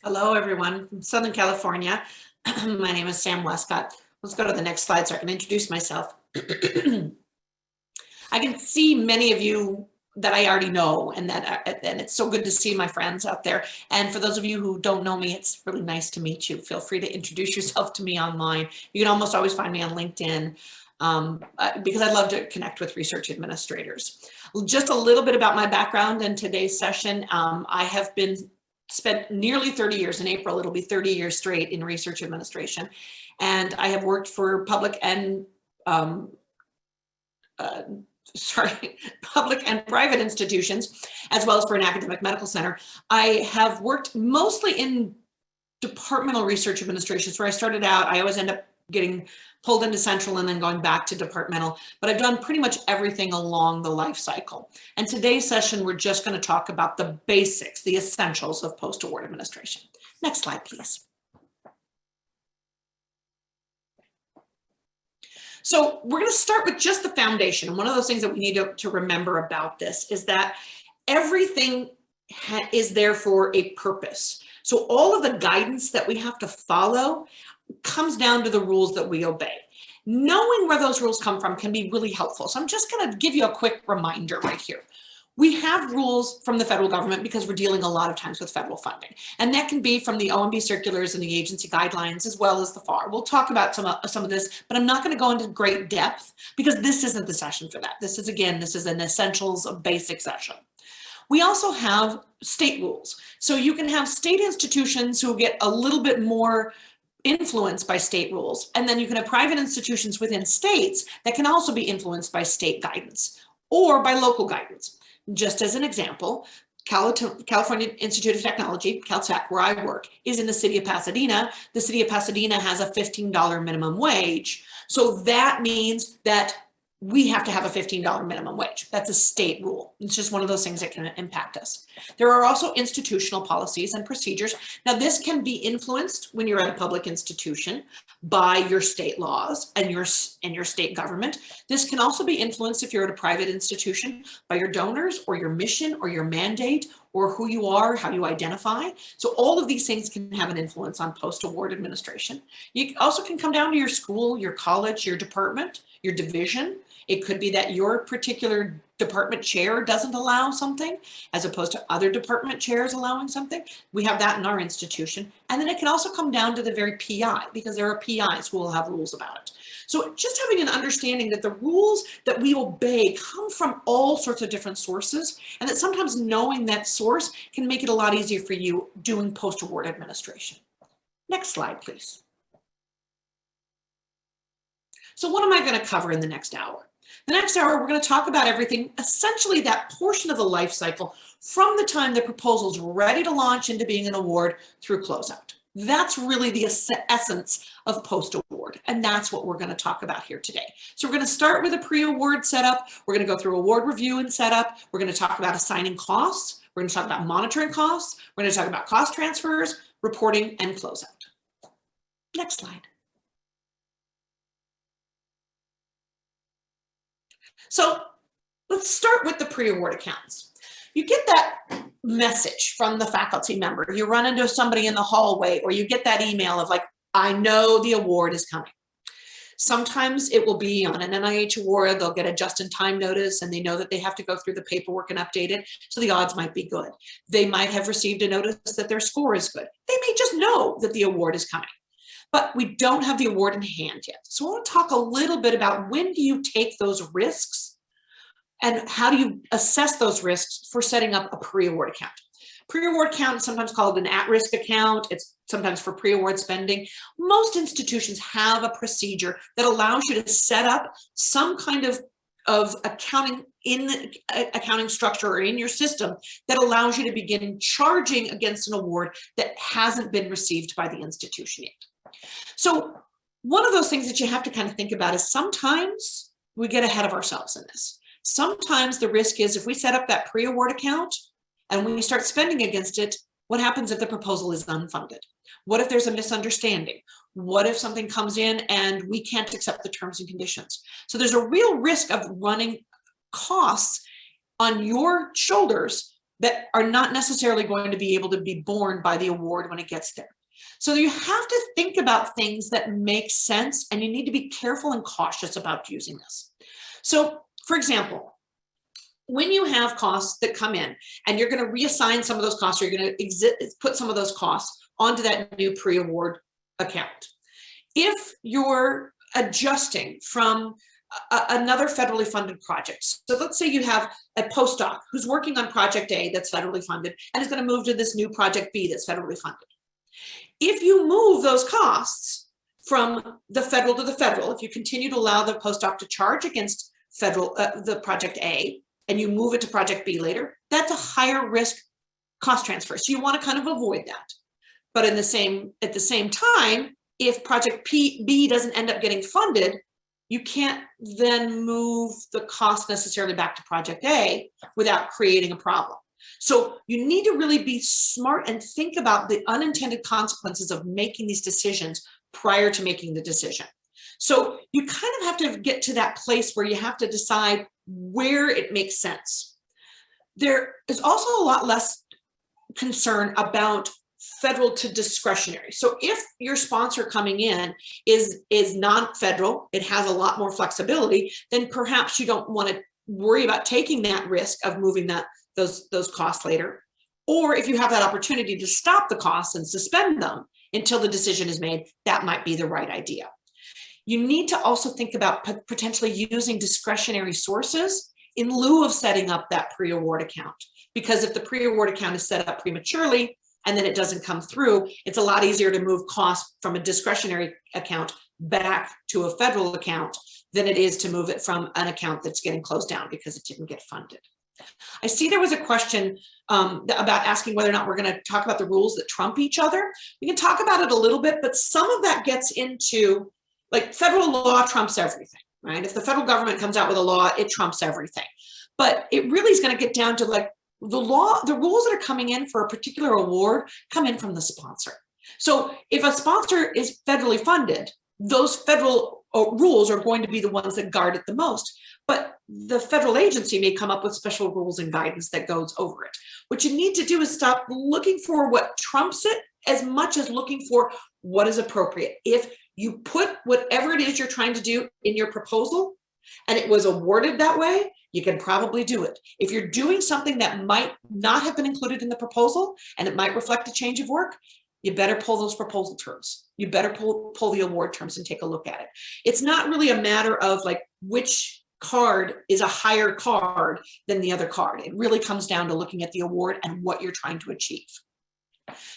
Hello, everyone from Southern California. My name is Sam Westcott. Let's go to the next slide so I can introduce myself. I can see many of you that I already know, and it's so good to see my friends out there. And for those of you who don't know me, it's really nice to meet you. Feel free to introduce yourself to me online. You can almost always find me on LinkedIn because I love to connect with research administrators. Just a little bit about my background in today's session. I have spent nearly 30 years. In April, it'll be 30 years straight in research administration. And I have worked for public and public and private institutions, as well as for an academic medical center. I have worked mostly in departmental research administrations where I started out. I always end up getting pulled into central and then going back to departmental, but I've done pretty much everything along the life cycle. And today's session, we're just going to talk about the basics, the essentials of post-award administration. Next slide, please. So we're going to start with just the foundation. And one of those things that we need to remember about this is that everything is there for a purpose. So all of the guidance that we have to follow comes down to the rules that we obey. Knowing where those rules come from can be really helpful. So I'm just going to give you a quick reminder right here. We have rules from the federal government because we're dealing a lot of times with federal funding. And that can be from the OMB circulars and the agency guidelines, as well as the FAR. We'll talk about some of this, but I'm not going to go into great depth because this isn't the session for that. This is an essentials of basic session. We also have state rules. So you can have state institutions who get a little bit more influenced by state rules. And then you can have private institutions within states that can also be influenced by state guidance or by local guidance. Just as an example, California Institute of Technology, CalTech, where I work, is in the city of Pasadena. The city of Pasadena has a $15 minimum wage. So that means that we have to have a $15 minimum wage. That's a state rule. It's just one of those things that can impact us. There are also institutional policies and procedures. Now, this can be influenced when you're at a public institution by your state laws and your state government. This can also be influenced if you're at a private institution by your donors or your mission or your mandate or who you are, how you identify. So all of these things can have an influence on post-award administration. You also can come down to your school, your college, your department, your division. It could be that your particular department chair doesn't allow something as opposed to other department chairs allowing something. We have that in our institution. And then it can also come down to the very PI because there are PIs who will have rules about it. So just having an understanding that the rules that we obey come from all sorts of different sources, and that sometimes knowing that source can make it a lot easier for you doing post-award administration. Next slide, please. So what am I going to cover in the next hour? The next hour, we're going to talk about everything, essentially that portion of the life cycle from the time the proposal's ready to launch into being an award through closeout. That's really the essence of post-award, and that's what we're going to talk about here today. So we're going to start with a pre-award setup. We're going to go through award review and setup. We're going to talk about assigning costs. We're going to talk about monitoring costs. We're going to talk about cost transfers, reporting, and closeout. Next slide. So let's start with the pre-award accounts. You get that message from the faculty member. You run into somebody in the hallway, or you get that email of like, I know the award is coming. Sometimes it will be on an NIH award. They'll get a just-in-time notice and they know that they have to go through the paperwork and update it. So the odds might be good. They might have received a notice that their score is good. They may just know that the award is coming. But we don't have the award in hand yet. So I want to talk a little bit about when do you take those risks and how do you assess those risks for setting up a pre-award account. Pre-award account is sometimes called an at-risk account. It's sometimes for pre-award spending. Most institutions have a procedure that allows you to set up some kind of accounting in the accounting structure or in your system that allows you to begin charging against an award that hasn't been received by the institution yet. So one of those things that you have to kind of think about is sometimes we get ahead of ourselves in this. Sometimes the risk is if we set up that pre-award account and we start spending against it, what happens if the proposal is unfunded? What if there's a misunderstanding? What if something comes in and we can't accept the terms and conditions? So there's a real risk of running costs on your shoulders that are not necessarily going to be able to be borne by the award when it gets there. So you have to think about things that make sense, and you need to be careful and cautious about using this. So, for example, when you have costs that come in and you're going to reassign some of those costs, or you're going to put some of those costs onto that new pre-award account. If you're adjusting from another federally funded project, so let's say you have a postdoc who's working on project A that's federally funded and is going to move to this new project B that's federally funded. If you move those costs from the federal to the federal, if you continue to allow the postdoc to charge against federal the project A, and you move it to project B later, that's a higher risk cost transfer. So you want to kind of avoid that. But at the same time, if project B doesn't end up getting funded, you can't then move the cost necessarily back to project A without creating a problem. So you need to really be smart and think about the unintended consequences of making these decisions prior to making the decision. So you kind of have to get to that place where you have to decide where it makes sense. There is also a lot less concern about federal to discretionary. So if your sponsor coming in is non-federal, it has a lot more flexibility, then perhaps you don't want to worry about taking that risk of moving those costs later. Or if you have that opportunity to stop the costs and suspend them until the decision is made, that might be the right idea. You need to also think about potentially using discretionary sources in lieu of setting up that pre-award account. Because if the pre-award account is set up prematurely and then it doesn't come through, it's a lot easier to move costs from a discretionary account back to a federal account than it is to move it from an account that's getting closed down because it didn't get funded. I see there was a question about asking whether or not we're going to talk about the rules that trump each other. We can talk about it a little bit, but some of that gets into, like, federal law trumps everything, right? If the federal government comes out with a law, it trumps everything. But it really is going to get down to, like, the rules that are coming in for a particular award come in from the sponsor. So if a sponsor is federally funded, those federal rules are going to be the ones that guard it the most. But the federal agency may come up with special rules and guidance that goes over it. What you need to do is stop looking for what trumps it as much as looking for what is appropriate. If you put whatever it is you're trying to do in your proposal and it was awarded that way, you can probably do it. If you're doing something that might not have been included in the proposal and it might reflect a change of work, you better pull those proposal terms. You better pull the award terms and take a look at it. It's not really a matter of, like, which card is a higher card than the other card. It really comes down to looking at the award and what you're trying to achieve.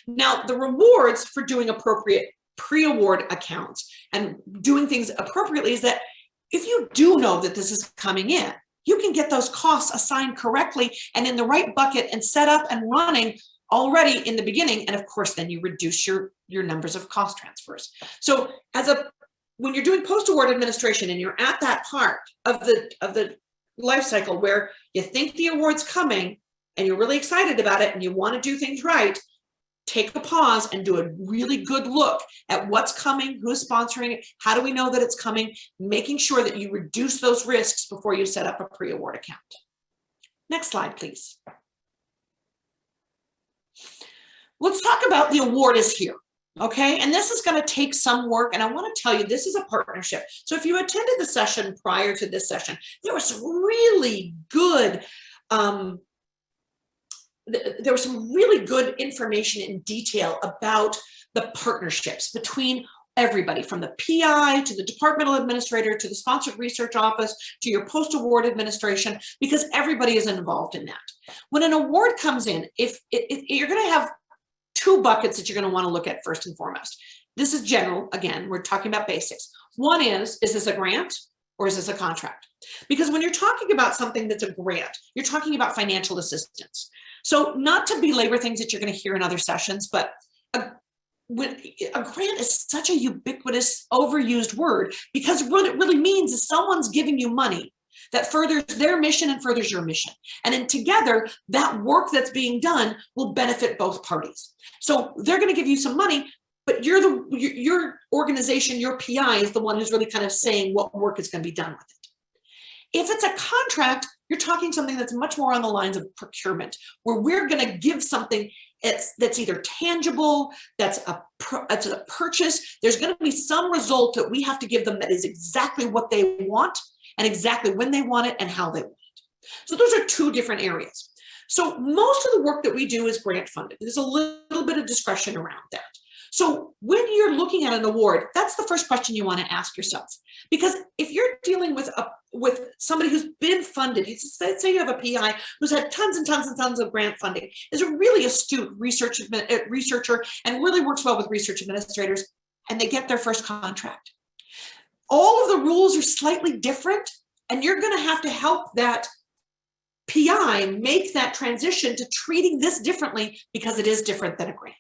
Now, the rewards for doing appropriate pre-award accounts and doing things appropriately is that if you do know that this is coming in, you can get those costs assigned correctly and in the right bucket and set up and running already in the beginning. And of course, then you reduce your numbers of cost transfers. So when you're doing post-award administration and you're at that part of the life cycle where you think the award's coming and you're really excited about it and you want to do things right, take a pause and do a really good look at what's coming, who's sponsoring it, how do we know that it's coming, making sure that you reduce those risks before you set up a pre-award account. Next slide, please. Let's talk about the award is here. Okay, and this is going to take some work, and I want to tell you this is a partnership. So if you attended the session prior to this session, there was some really good information in detail about the partnerships between everybody, from the PI to the departmental administrator to the sponsored research office to your post-award administration, because everybody is involved in that. When an award comes in, if you're going to have two buckets that you're going to want to look at first and foremost. This is general. Again, we're talking about basics. One is this a grant or is this a contract? Because when you're talking about something that's a grant, you're talking about financial assistance. So not to belabor things that you're going to hear in other sessions, but a grant is such a ubiquitous, overused word, because what it really means is someone's giving you money that furthers their mission and furthers your mission. And then together, that work that's being done will benefit both parties. So they're going to give you some money, but your organization, your PI is the one who's really kind of saying what work is going to be done with it. If it's a contract, You're talking something that's much more on the lines of procurement, where we're going to give something that's either tangible, that's a purchase. There's going to be some result that we have to give them that is exactly what they want and exactly when they want it and how they want it. So those are two different areas. So most of the work that we do is grant funded. There's a little bit of discretion around that. So when you're looking at an award, that's the first question you want to ask yourself. Because if you're dealing with somebody who's been funded, say you have a PI who's had tons and tons and tons of grant funding, is a really astute researcher and really works well with research administrators, and they get their first contract. All of the rules are slightly different, and you're going to help that PI make that transition to treating this differently because it is different than a grant.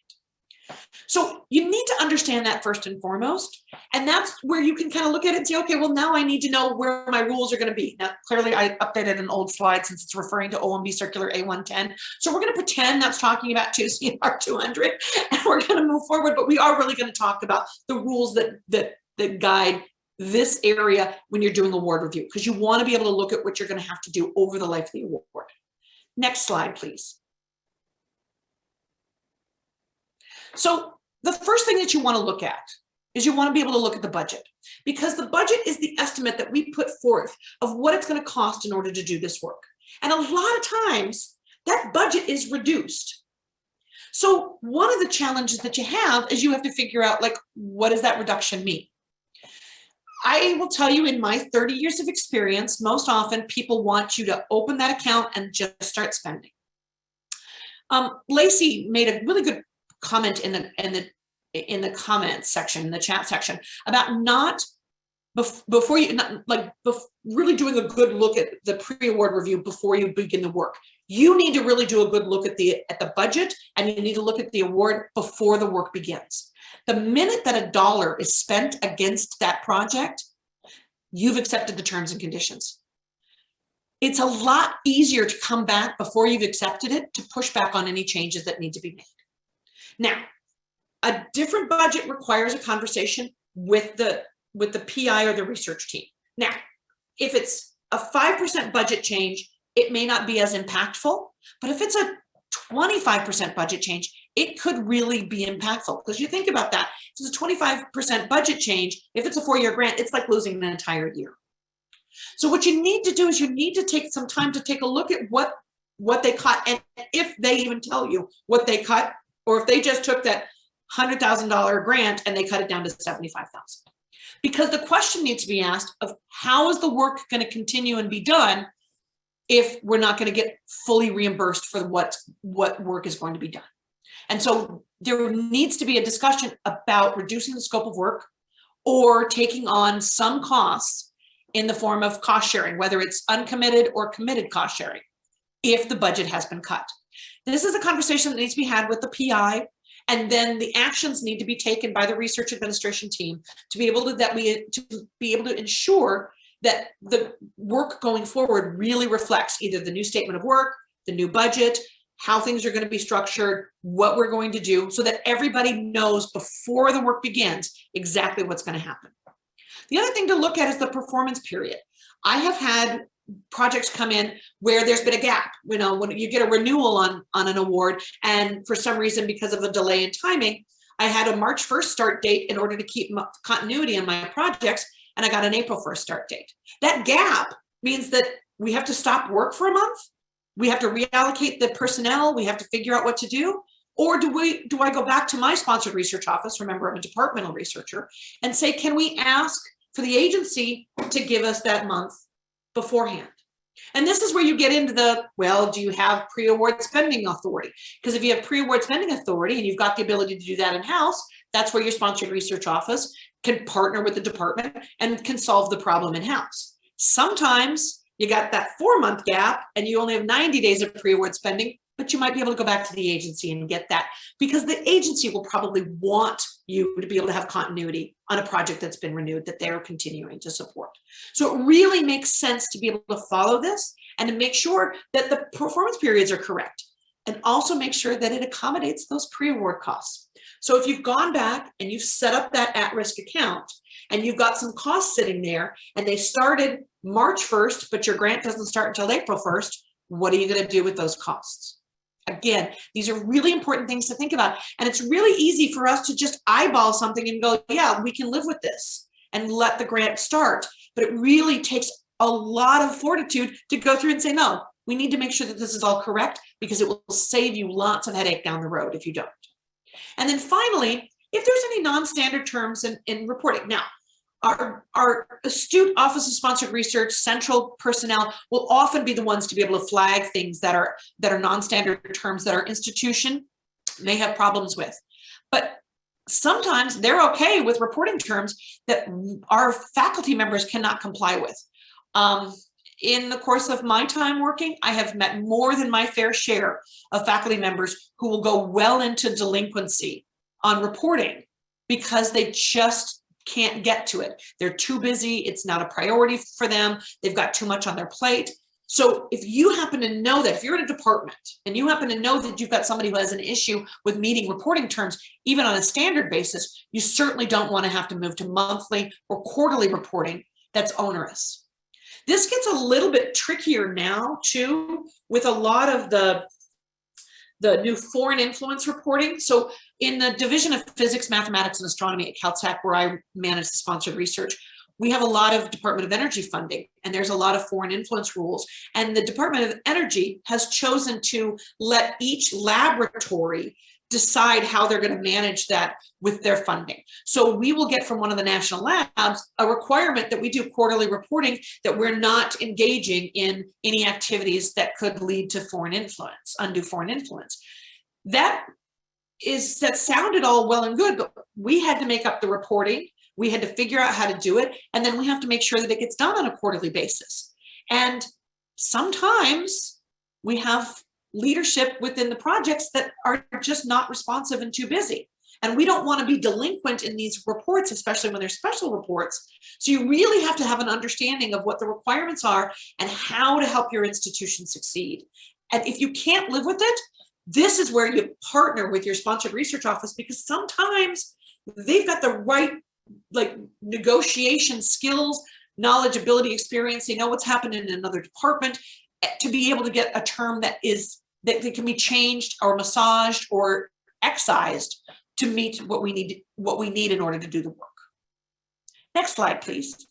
So you need to understand that first and foremost, and that's where you can kind of look at it and say, okay, well, now I need to know where my rules are going to be. Now, clearly I updated an old slide since it's referring to OMB Circular A110. So we're going to pretend that's talking about 2CFR 200, and we're going to move forward, but we are really going to talk about the rules that guide this area when you're doing award review, because you want to be able to look at what you're going to have to do over the life of the award. Next slide, please. So the first thing that you want to look at is you want to be able to look at the budget, because the budget is the estimate that we put forth of what it's going to cost in order to do this work. And a lot of times that budget is reduced. So one of the challenges that you have is you have to figure out, like, what does that reduction mean? I will tell you, in my 30 years of experience, most often people want you to open that account and just start spending. Lacey made a really good comment in the comments section, in the chat section, about not before you really doing a good look at the pre-award review before you begin the work. You need to really do a good look at the budget, and you need to look at the award before the work begins. The minute that $1 is spent against that project, you've accepted the terms and conditions. It's a lot easier to come back before you've accepted it to push back on any changes that need to be made. Now, a different budget requires a conversation with the PI or the research team. Now, if it's a 5% budget change, it may not be as impactful, but if it's a 25% budget change, it could really be impactful. Because you think about that, if it's a 25% budget change, if it's a 4-year grant, it's like losing an entire year. So what you need to do is you need to take some time to take a look at what they cut, and if they even tell you what they cut, or if they just took that $100,000 grant and they cut it down to $75,000. Because the question needs to be asked of how is the work going to continue and be done if we're not going to get fully reimbursed for what work is going to be done. And so there needs to be a discussion about reducing the scope of work or taking on some costs in the form of cost sharing, whether it's uncommitted or committed cost sharing, if the budget has been cut. This is a conversation that needs to be had with the PI, and then the actions need to be taken by the research administration team to be able to ensure that the work going forward really reflects either the new statement of work, the new budget, how things are going to be structured, what we're going to do, so that everybody knows before the work begins exactly what's going to happen. The other thing to look at is the performance period. I have had projects come in where there's been a gap. You know, when you get a renewal on an award, and for some reason, because of the delay in timing, I had a March 1st start date in order to keep continuity in my projects, and I got an April 1st start date. That gap means that we have to stop work for a month. We have to reallocate the personnel. We have to figure out what to do. Or do I go back to my sponsored research office, remember I'm a departmental researcher, and say, can we ask for the agency to give us that month beforehand? And this is where you get into the, well, do you have pre-award spending authority? Because if you have pre-award spending authority and you've got the ability to do that in-house, that's where your sponsored research office can partner with the department and can solve the problem in-house. Sometimes you got that 4-month gap and you only have 90 days of pre-award spending, but you might be able to go back to the agency and get that, because the agency will probably want you to be able to have continuity on a project that's been renewed that they're continuing to support. So it really makes sense to be able to follow this and to make sure that the performance periods are correct, and also make sure that it accommodates those pre-award costs. So if you've gone back and you've set up that at-risk account and you've got some costs sitting there and they started March 1st, but your grant doesn't start until April 1st, what are you going to do with those costs? Again, these are really important things to think about. And it's really easy for us to just eyeball something and go, yeah, we can live with this and let the grant start. But it really takes a lot of fortitude to go through and say, no, we need to make sure that this is all correct, because it will save you lots of headache down the road if you don't. And then finally, if there's any non-standard terms in reporting. Now, our astute Office of Sponsored Research central personnel will often be the ones to be able to flag things that are non-standard terms that our institution may have problems with. But sometimes they're okay with reporting terms that our faculty members cannot comply with. In the course of my time working, I have met more than my fair share of faculty members who will go well into delinquency on reporting because they just can't get to it. They're too busy. It's not a priority for them. They've got too much on their plate. So if you happen to know that, if you're in a department and you happen to know that you've got somebody who has an issue with meeting reporting terms, even on a standard basis, you certainly don't want to have to move to monthly or quarterly reporting. That's onerous. This gets a little bit trickier now too, with a lot of the new foreign influence reporting. So in the Division of Physics, Mathematics, and Astronomy at CalTech, where I manage the sponsored research, we have a lot of Department of Energy funding, and there's a lot of foreign influence rules. And the Department of Energy has chosen to let each laboratory decide how they're going to manage that with their funding. So we will get from one of the national labs a requirement that we do quarterly reporting, that we're not engaging in any activities that could lead to foreign influence, undue foreign influence. That sounded all well and good, but we had to make up the reporting. We had to figure out how to do it. And then we have to make sure that it gets done on a quarterly basis. And sometimes we have leadership within the projects that are just not responsive and too busy. And we don't want to be delinquent in these reports, especially when they're special reports. So you really have to have an understanding of what the requirements are and how to help your institution succeed. And if you can't live with it, this is where you partner with your sponsored research office, because sometimes they've got the right negotiation skills, knowledge, ability, experience. They know what's happening in another department to be able to get a term that can be changed or massaged or excised to meet what we need in order to do the work. Next slide, please.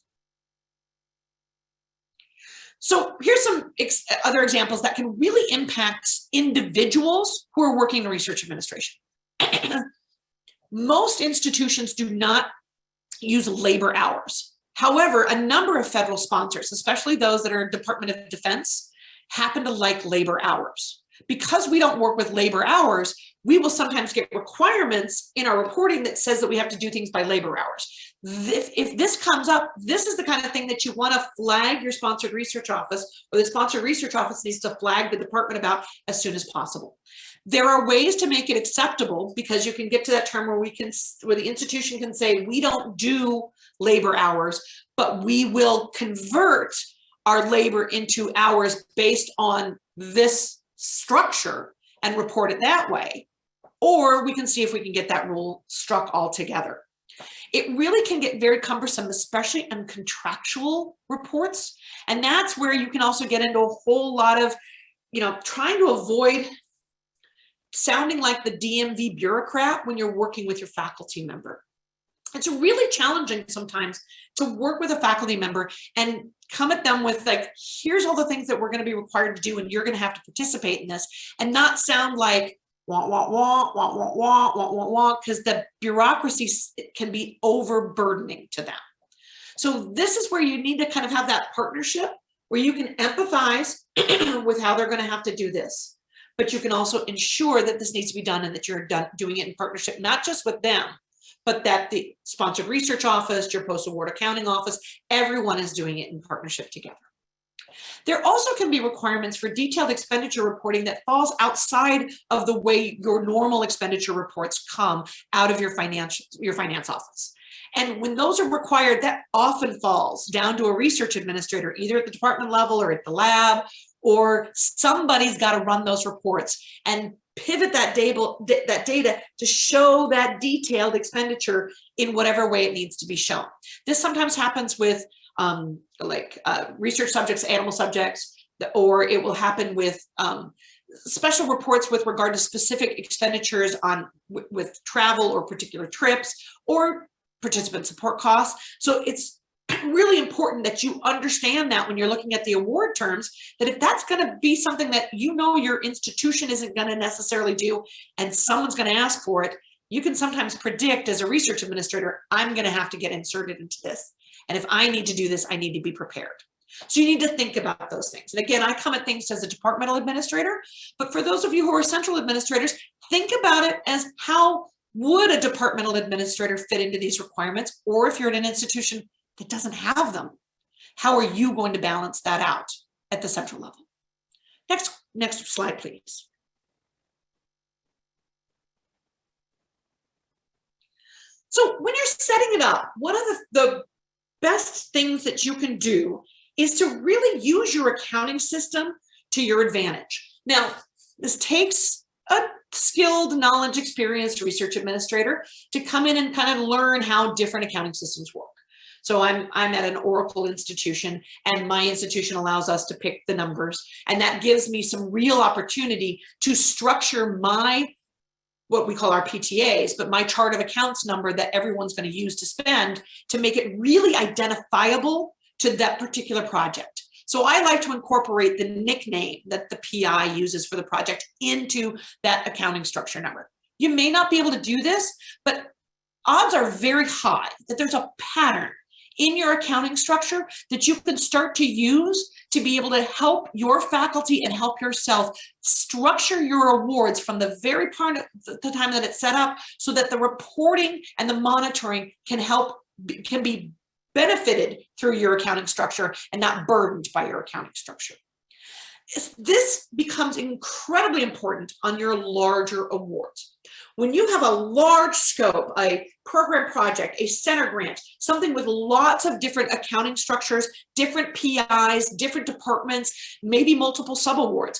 So here's some other examples that can really impact individuals who are working in research administration. Most institutions do not use labor hours. However, a number of federal sponsors, especially those that are Department of Defense, happen to like labor hours. Because we don't work with labor hours, we will sometimes get requirements in our reporting that says that we have to do things by labor hours. If this comes up, this is the kind of thing that you want to flag your sponsored research office, or the sponsored research office needs to flag the department about as soon as possible. There are ways to make it acceptable, because you can get to that term where the institution can say, we don't do labor hours, but we will convert our labor into hours based on this structure and report it that way. Or we can see if we can get that rule struck altogether. It really can get very cumbersome, especially in contractual reports. And that's where you can also get into a whole lot of, trying to avoid sounding like the DMV bureaucrat when you're working with your faculty member. It's really challenging sometimes to work with a faculty member and come at them with here's all the things that we're going to be required to do, and you're going to have to participate in this, and not sound like wah, wah, wah, wah, wah, wah, wah, wah, wah, because the bureaucracy can be overburdening to them. So this is where you need to kind of have that partnership where you can empathize with how they're going to have to do this, but you can also ensure that this needs to be done and that you're doing it in partnership, not just with them, but that the sponsored research office, your post-award accounting office, everyone is doing it in partnership together. There also can be requirements for detailed expenditure reporting that falls outside of the way your normal expenditure reports come out of your finance office. And when those are required, that often falls down to a research administrator, either at the department level or at the lab, or somebody's got to run those reports and pivot that data to show that detailed expenditure in whatever way it needs to be shown. This sometimes happens with research subjects, animal subjects, or it will happen with special reports with regard to specific expenditures on with travel or particular trips or participant support costs. So it's really important that you understand that when you're looking at the award terms, that if that's going to be something that you know your institution isn't going to necessarily do and someone's going to ask for it, you can sometimes predict as a research administrator, I'm going to have to get inserted into this. And if I need to do this, I need to be prepared. So you need to think about those things. And again, I come at things as a departmental administrator, but for those of you who are central administrators, think about it as how would a departmental administrator fit into these requirements? Or if you're in an institution that doesn't have them, how are you going to balance that out at the central level? Next slide, please. So when you're setting it up, one of the best things that you can do is to really use your accounting system to your advantage. Now, this takes a skilled, knowledge, experienced research administrator to come in and kind of learn how different accounting systems work. So I'm at an Oracle institution, and my institution allows us to pick the numbers, and that gives me some real opportunity to structure my, what we call our PTAs, but my chart of accounts number that everyone's going to use to spend, to make it really identifiable to that particular project. So I like to incorporate the nickname that the PI uses for the project into that accounting structure number. You may not be able to do this, but odds are very high that there's a pattern in your accounting structure that you can start to use to be able to help your faculty and help yourself structure your awards from the very part of the time that it's set up, so that the reporting and the monitoring can be benefited through your accounting structure and not burdened by your accounting structure. This becomes incredibly important on your larger awards. When you have a large scope, a program project, a center grant, something with lots of different accounting structures, different PIs, different departments, maybe multiple subawards,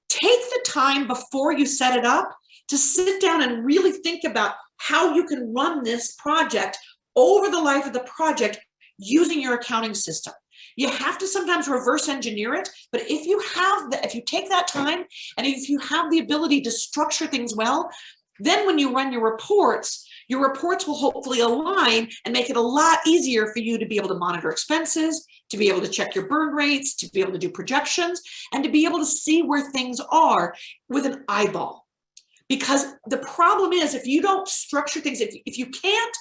take the time before you set it up to sit down and really think about how you can run this project over the life of the project using your accounting system. You have to sometimes reverse engineer it, but if you take that time and if you have the ability to structure things well, then when you run your reports will hopefully align and make it a lot easier for you to be able to monitor expenses, to be able to check your burn rates, to be able to do projections, and to be able to see where things are with an eyeball. Because the problem is, if you don't structure things, if you can't,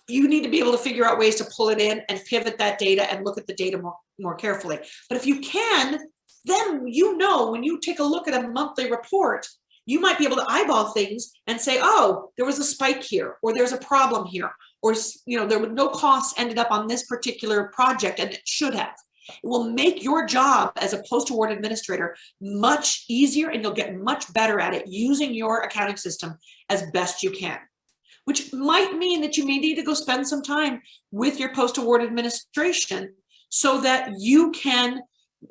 you need to be able to figure out ways to pull it in and pivot that data and look at the data more carefully. But if you can, then you know when you take a look at a monthly report, you might be able to eyeball things and say, oh, there was a spike here, or there's a problem here, or there was no costs ended up on this particular project and it should have. It will make your job as a post-award administrator much easier, and you'll get much better at it using your accounting system as best you can, which might mean that you may need to go spend some time with your post-award administration so that you can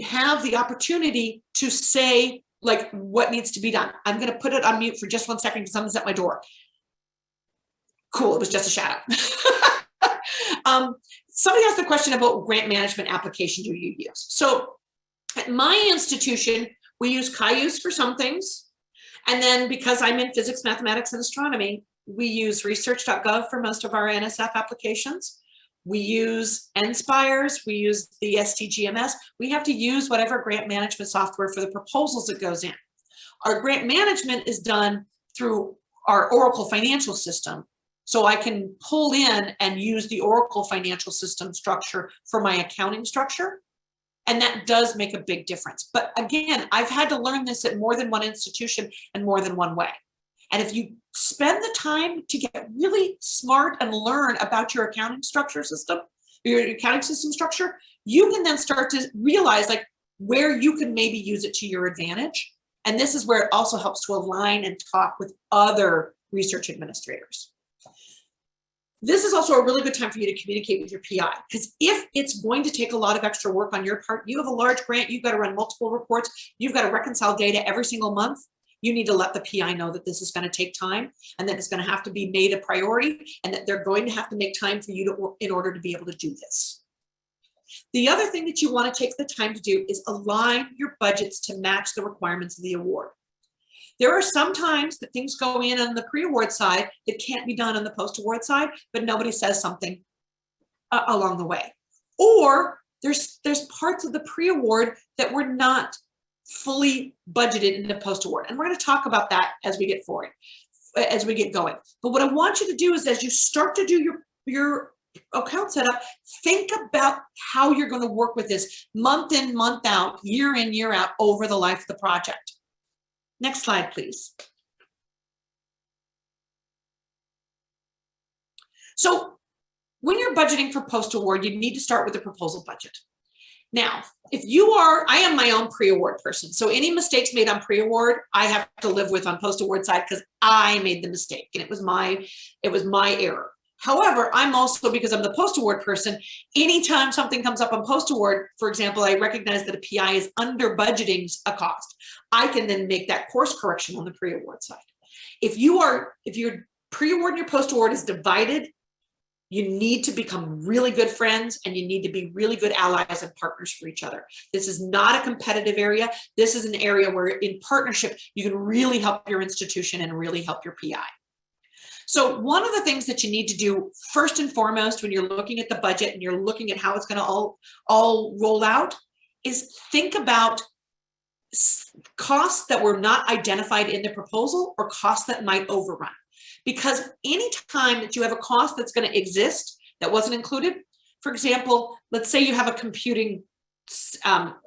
have the opportunity to say, like, what needs to be done. I'm going to put it on mute for just 1 second because someone's at my door. Cool, it was just a shadow. Somebody asked the question about grant management applications you use. So at my institution, we use Cayuse for some things. And then because I'm in physics, mathematics, and astronomy, we use research.gov for most of our NSF applications. We use Nspires, we use the STGMS. We have to use whatever grant management software for the proposals that goes in. Our grant management is done through our Oracle financial system. So I can pull in and use the Oracle financial system structure for my accounting structure. And that does make a big difference. But again, I've had to learn this at more than one institution and more than one way. And if you spend the time to get really smart and learn about your accounting structure system, your accounting system structure, you can then start to realize like where you can maybe use it to your advantage. And this is where it also helps to align and talk with other research administrators. This is also a really good time for you to communicate with your PI, because if it's going to take a lot of extra work on your part, you have a large grant, you've got to run multiple reports, you've got to reconcile data every single month, you need to let the PI know that this is going to take time and that it's going to have to be made a priority and that they're going to have to make time for you in order to be able to do this. The other thing that you want to take the time to do is align your budgets to match the requirements of the award. There are some times that things go in on the pre-award side that can't be done on the post-award side, but nobody says something along the way. Or there's parts of the pre-award that were not fully budgeted in the post-award. And we're going to talk about that as we get forward, as we get going. But what I want you to do is, as you start to do your account setup, think about how you're going to work with this month in, month out, year in, year out over the life of the project. Next slide, please. So when you're budgeting for post-award, you need to start with the proposal budget. Now, if you are, I am my own pre-award person. So any mistakes made on pre-award, I have to live with on post-award side because I made the mistake and it was my error. However, I'm also, because I'm the post-award person, anytime something comes up on post-award, for example, I recognize that a PI is under budgeting a cost, I can then make that course correction on the pre-award side. If your pre-award and your post-award is divided, you need to become really good friends and you need to be really good allies and partners for each other. This is not a competitive area. This is an area where in partnership, you can really help your institution and really help your PI. So one of the things that you need to do first and foremost when you're looking at the budget and you're looking at how it's going to all roll out is think about costs that were not identified in the proposal or costs that might overrun. Because any time that you have a cost that's going to exist that wasn't included, for example, let's say you have a computing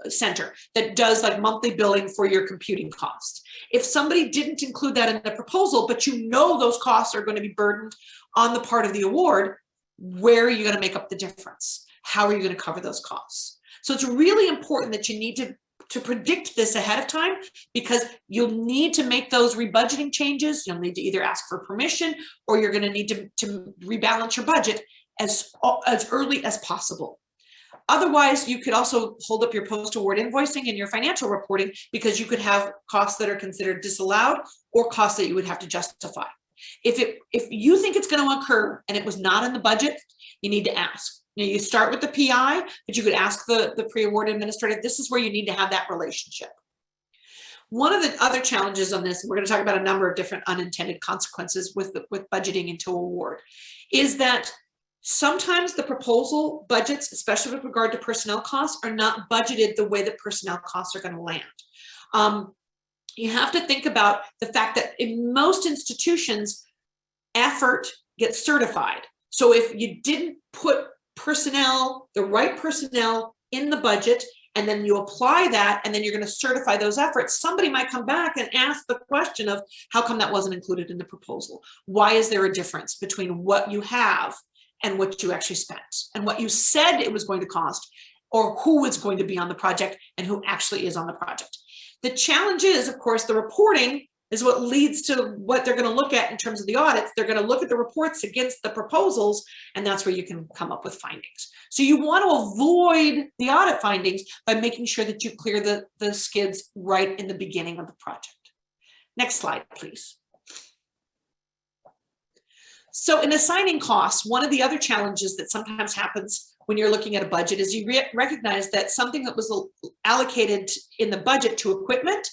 center that does like monthly billing for your computing costs. If somebody didn't include that in the proposal, but you know those costs are going to be burdened on the part of the award, where are you going to make up the difference? How are you going to cover those costs? So it's really important that you need to predict this ahead of time, because you'll need to make those rebudgeting changes. You'll need to either ask for permission or you're going to need to rebalance your budget as early as possible. Otherwise, you could also hold up your post-award invoicing and your financial reporting, because you could have costs that are considered disallowed or costs that you would have to justify. If you think it's going to occur and it was not in the budget, you need to ask. Now, you start with the PI, but you could ask the pre-award administrator. This is where you need to have that relationship. One of the other challenges on this, and we're going to talk about a number of different unintended consequences with budgeting into award, is that sometimes the proposal budgets, especially with regard to personnel costs, are not budgeted the way that personnel costs are going to land. You have to think about the fact that in most institutions, effort gets certified. So if you didn't put personnel, the right personnel in the budget, and then you apply that, and then you're going to certify those efforts, somebody might come back and ask the question of how come that wasn't included in the proposal? Why is there a difference between what you have and what you actually spent and what you said it was going to cost, or who is going to be on the project and who actually is on the project? The challenge is, of course, the reporting is what leads to what they're going to look at in terms of the audits. They're going to look at the reports against the proposals, and that's where you can come up with findings. So you want to avoid the audit findings by making sure that you clear the skids right in the beginning of the project. Next slide, please. So in assigning costs, one of the other challenges that sometimes happens when you're looking at a budget is you recognize that something that was allocated in the budget to equipment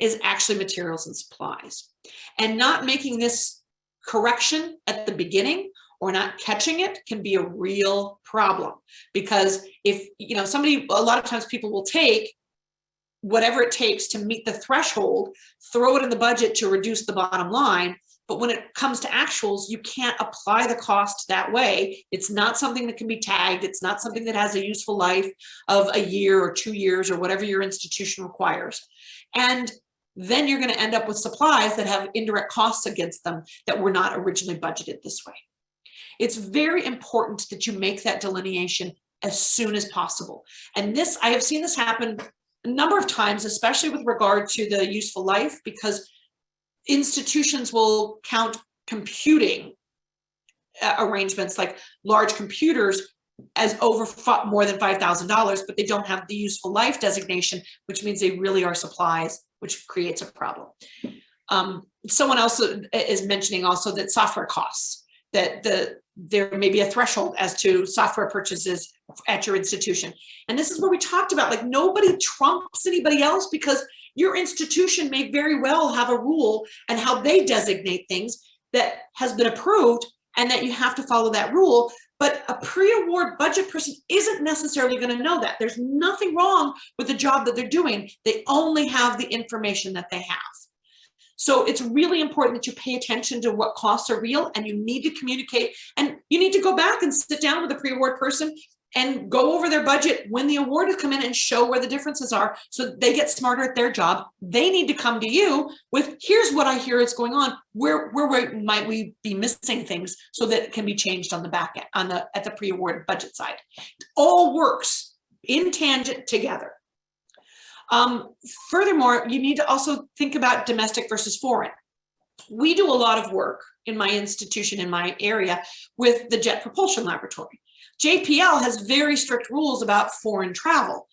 is actually materials and supplies. And not making this correction at the beginning or not catching it can be a real problem, because if, you know, somebody, a lot of times people will take whatever it takes to meet the threshold, throw it in the budget to reduce the bottom line. But when it comes to actuals, you can't apply the cost that way. It's not something that can be tagged. It's not something that has a useful life of a year or 2 years or whatever your institution requires. And then you're going to end up with supplies that have indirect costs against them that were not originally budgeted this way. It's very important that you make that delineation as soon as possible. And this, I have seen this happen a number of times, especially with regard to the useful life, because institutions will count computing arrangements like large computers as over more than $5,000, but they don't have the useful life designation, which means they really are supplies, which creates a problem. Someone else is mentioning also that software costs, that there may be a threshold as to software purchases at your institution. And this is where we talked about, like, nobody trumps anybody else, because your institution may very well have a rule and how they designate things that has been approved, and that you have to follow that rule. But a pre-award budget person isn't necessarily going to know that. There's nothing wrong with the job that they're doing. They only have the information that they have. So it's really important that you pay attention to what costs are real, and you need to communicate, and you need to go back and sit down with a pre-award person and go over their budget when the award has come in and show where the differences are, so they get smarter at their job. They need to come to you with, here's what I hear is going on. Where might we be missing things so that it can be changed on the back end, at the pre-award budget side. It all works in tangent together. Furthermore, you need to also think about domestic versus foreign. We do a lot of work in my institution, in my area, with the Jet Propulsion Laboratory. JPL has very strict rules about foreign travel.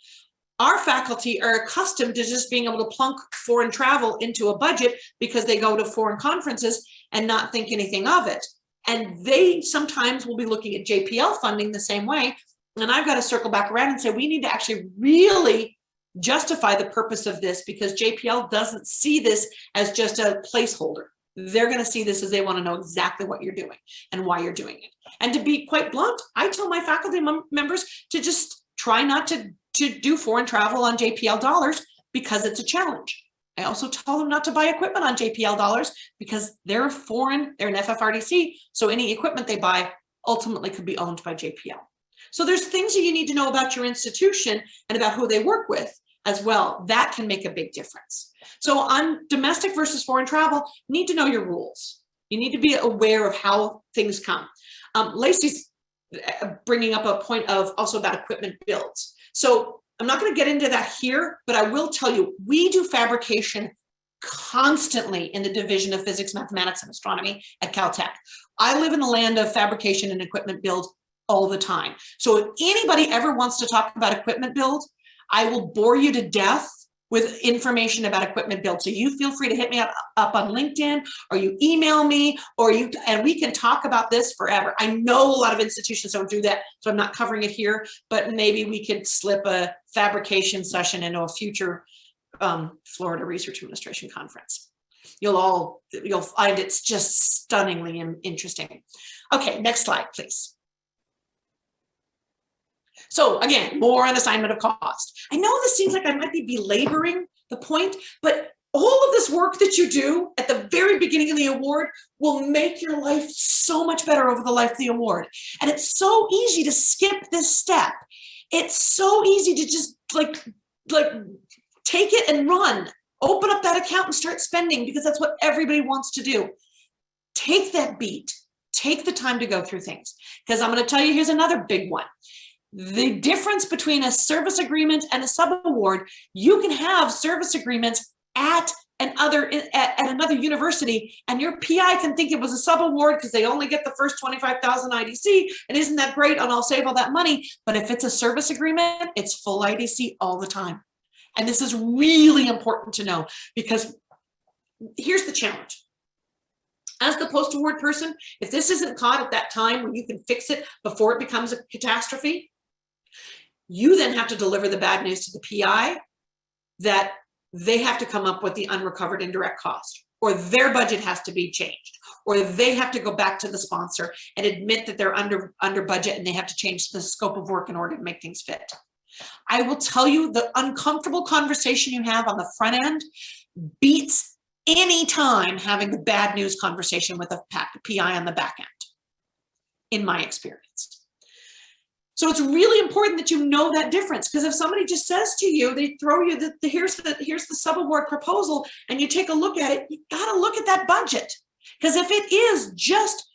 Our faculty are accustomed to just being able to plunk foreign travel into a budget because they go to foreign conferences and not think anything of it. And they sometimes will be looking at JPL funding the same way. And I've got to circle back around and say, we need to actually really justify the purpose of this, because JPL doesn't see this as just a placeholder. They're going to see this as they want to know exactly what you're doing and why you're doing it. And to be quite blunt, I tell my faculty members to just try not to do foreign travel on JPL dollars, because it's a challenge. I also tell them not to buy equipment on JPL dollars, because they're foreign, they're an FFRDC, so any equipment they buy ultimately could be owned by JPL. So there's things that you need to know about your institution and about who they work with as well. That can make a big difference. So on domestic versus foreign travel, you need to know your rules. You need to be aware of how things come. Lacey's bringing up a point of also about equipment builds. So I'm not going to get into that here, but I will tell you, we do fabrication constantly in the Division of Physics, Mathematics, and Astronomy at Caltech. I live in the land of fabrication and equipment build all the time. So if anybody ever wants to talk about equipment build, I will bore you to death with information about equipment build. So you feel free to hit me up on LinkedIn, or you email me, and we can talk about this forever. I know a lot of institutions don't do that, so I'm not covering it here, but maybe we could slip a fabrication session into a future Florida Research Administration conference. You'll find it's just stunningly interesting. Okay, next slide, please. So again, more on assignment of cost. I know this seems like I might be belaboring the point, but all of this work that you do at the very beginning of the award will make your life so much better over the life of the award. And it's so easy to skip this step. It's so easy to just like take it and run. Open up that account and start spending, because that's what everybody wants to do. Take that beat. Take the time to go through things. Because I'm going to tell you, here's another big one. The difference between a service agreement and a sub-award, you can have service agreements at another university, and your PI can think it was a sub-award because they only get the first 25,000 IDC, and isn't that great, and I'll save all that money. But if it's a service agreement, it's full IDC all the time. And this is really important to know, because here's the challenge. As the post-award person, if this isn't caught at that time when you can fix it before it becomes a catastrophe, you then have to deliver the bad news to the PI that they have to come up with the unrecovered indirect cost, or their budget has to be changed, or they have to go back to the sponsor and admit that they're under budget and they have to change the scope of work in order to make things fit. I will tell you, the uncomfortable conversation you have on the front end beats any time having the bad news conversation with a PI on the back end, in my experience. So it's really important that you know that difference, because if somebody just says to you, they throw you here's the sub-award proposal, and you take a look at it, you got to look at that budget. Because if it is just,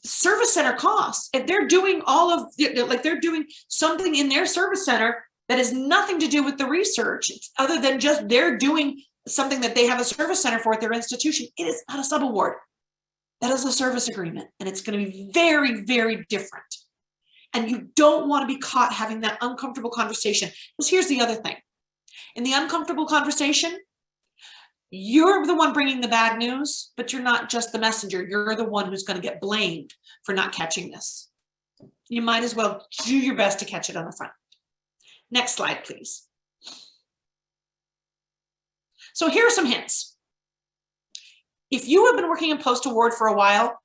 service center costs, if they're doing they're doing something in their service center that has nothing to do with the research, other than just they're doing something that they have a service center for at their institution, it is not a sub-award. That is a service agreement, and it's going to be very, very different. And you don't want to be caught having that uncomfortable conversation. Because here's the other thing. In the uncomfortable conversation, You're the one bringing the bad news, but you're not just the messenger. You're the one who's going to get blamed for not catching this. You might as well do your best to catch it on the front. Next slide, please. So here are some hints. If you have been working in post-award for a while,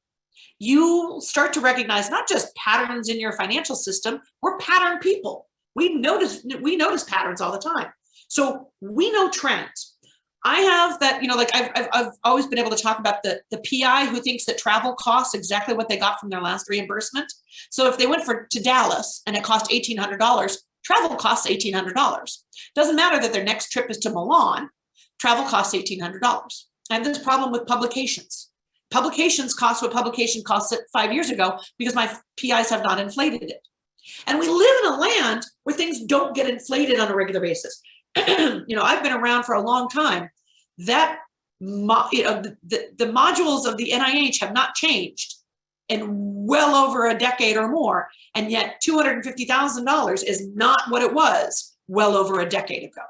you start to recognize not just patterns in your financial system, we're pattern people. We notice patterns all the time. So we know trends. I have that, like I've always been able to talk about the PI who thinks that travel costs exactly what they got from their last reimbursement. So if they went to Dallas and it cost $1,800, travel costs $1,800. Doesn't matter that their next trip is to Milan, travel costs $1,800. I have this problem with publications. Publications cost what publication cost 5 years ago because my PIs have not inflated it. And we live in a land where things don't get inflated on a regular basis. I've been around for a long time. That the modules of the NIH have not changed in well over a decade or more, and yet $250,000 is not what it was well over a decade ago.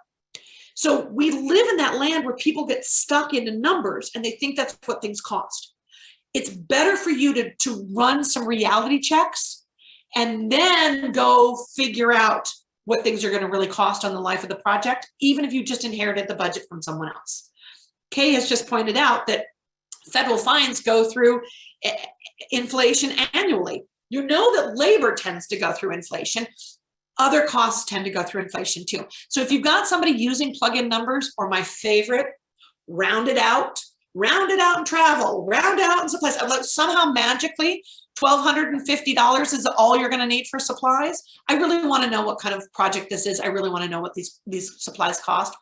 So we live in that land where people get stuck into numbers and they think that's what things cost. It's better for you to run some reality checks and then go figure out what things are going to really cost on the life of the project, even if you just inherited the budget from someone else. Kay has just pointed out that federal fines go through inflation annually. You know that labor tends to go through inflation. Other costs tend to go through inflation too. So if you've got somebody using plug-in numbers, or my favorite, round it out in travel, round it out in supplies, somehow magically $1,250 is all you're going to need for supplies. I really want to know what kind of project this is. I really want to know what these supplies cost.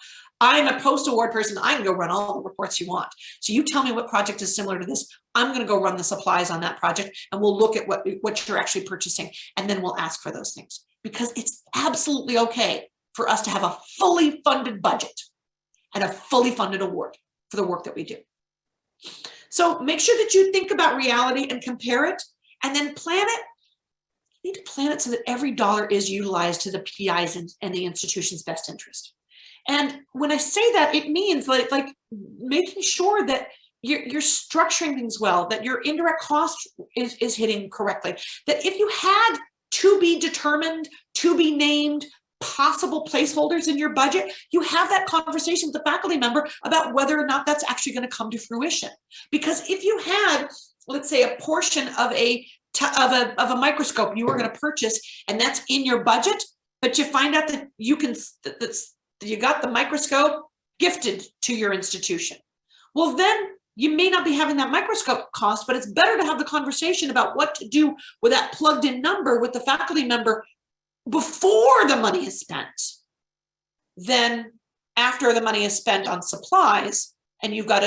I'm a post-award person. I can go run all the reports you want. So you tell me what project is similar to this. I'm going to go run the supplies on that project, and we'll look at what you're actually purchasing, and then we'll ask for those things. Because it's absolutely okay for us to have a fully funded budget and a fully funded award for the work that we do. So make sure that you think about reality and compare it, and then plan it. You need to plan it so that every dollar is utilized to the PI's and the institution's best interest. And when I say that, it means like making sure that you're structuring things well, that your indirect cost is hitting correctly, that if you had to be determined, to be named possible placeholders in your budget, you have that conversation with the faculty member about whether or not that's actually going to come to fruition. Because if you had, let's say, a portion of a microscope you were going to purchase, and that's in your budget, but you find out that you got the microscope gifted to your institution, well, then you may not be having that microscope cost, but it's better to have the conversation about what to do with that plugged in number with the faculty member before the money is spent than after the money is spent on supplies and you've got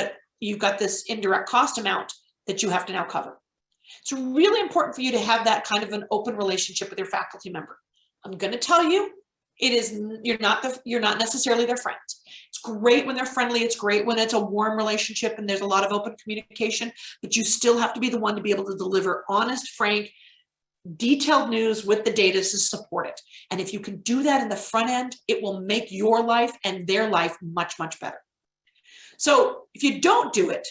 this indirect cost amount that you have to now cover. It's really important for you to have that kind of an open relationship with your faculty member. I'm going to tell you, you're not necessarily their friend. It's great when they're friendly. It's great when it's a warm relationship and there's a lot of open communication, but you still have to be the one to be able to deliver honest, frank, detailed news with the data to support it. And if you can do that in the front end, it will make your life and their life much, much better. So if you don't do it,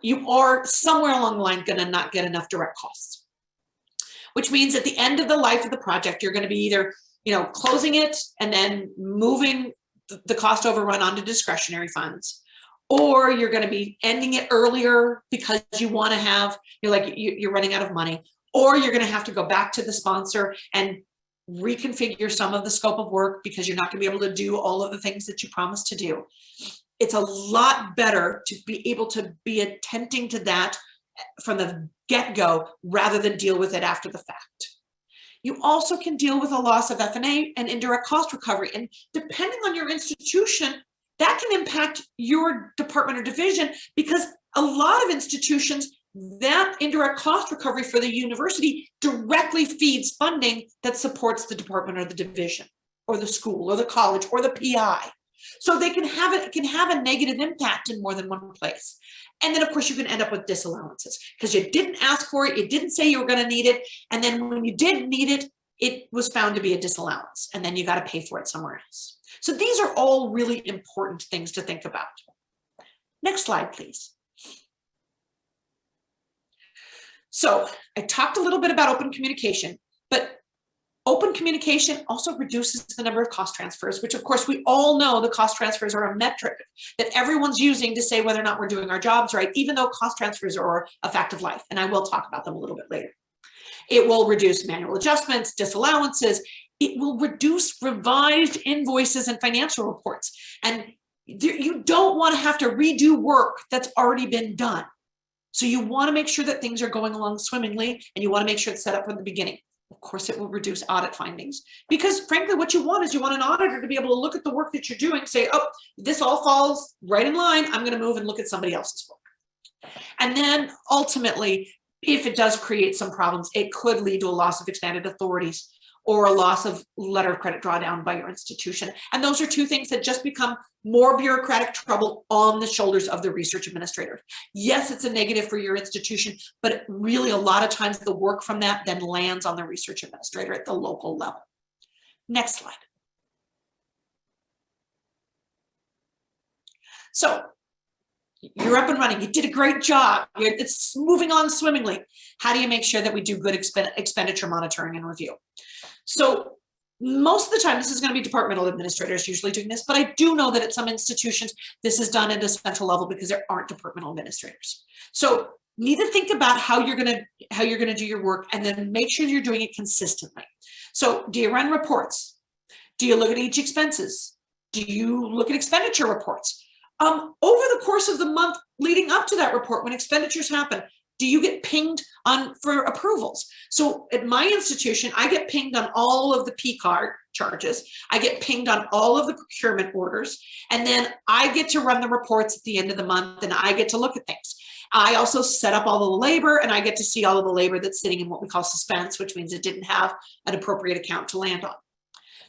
you are somewhere along the line going to not get enough direct costs, which means at the end of the life of the project, you're going to be either closing it and then moving the cost overrun onto discretionary funds, or you're going to be ending it earlier because you want to have, you're running out of money, or you're going to have to go back to the sponsor and reconfigure some of the scope of work because you're not going to be able to do all of the things that you promised to do. It's a lot better to be able to be attending to that from the get-go rather than deal with it after the fact. You also can deal with a loss of F&A and indirect cost recovery. And depending on your institution, that can impact your department or division, because a lot of institutions, that indirect cost recovery for the university directly feeds funding that supports the department or the division or the school or the college or the PI. So it can have a negative impact in more than one place. And then, of course, you can end up with disallowances because you didn't ask for it. You didn't say you were going to need it. And then when you did need it, it was found to be a disallowance. And then you got to pay for it somewhere else. So these are all really important things to think about. Next slide, please. So I talked a little bit about open communication, but open communication also reduces the number of cost transfers, which of course we all know the cost transfers are a metric that everyone's using to say whether or not we're doing our jobs right, even though cost transfers are a fact of life. And I will talk about them a little bit later. It will reduce manual adjustments, disallowances. It will reduce revised invoices and financial reports. And you don't want to have to redo work that's already been done. So you want to make sure that things are going along swimmingly, and you want to make sure it's set up from the beginning. Of course, it will reduce audit findings, because frankly, what you want is you want an auditor to be able to look at the work that you're doing, say, oh, this all falls right in line. I'm going to move and look at somebody else's work. And then ultimately, if it does create some problems, it could lead to a loss of expanded authorities or a loss of letter of credit drawdown by your institution. And those are two things that just become more bureaucratic trouble on the shoulders of the research administrator. Yes, it's a negative for your institution, but really a lot of times the work from that then lands on the research administrator at the local level. Next slide. So you're up and running. You did a great job. It's moving on swimmingly. How do you make sure that we do good expenditure monitoring and review? So most of the time, this is going to be departmental administrators usually doing this, but I do know that at some institutions, this is done at a central level because there aren't departmental administrators. So you need to think about how you're going to do your work, and then make sure you're doing it consistently. So do you run reports? Do you look at each expenses? Do you look at expenditure reports? Over the course of the month leading up to that report, when expenditures happen, do you get pinged for approvals? So at my institution, I get pinged on all of the P card charges. I get pinged on all of the procurement orders. And then I get to run the reports at the end of the month, and I get to look at things. I also set up all of the labor, and I get to see all of the labor that's sitting in what we call suspense, which means it didn't have an appropriate account to land on.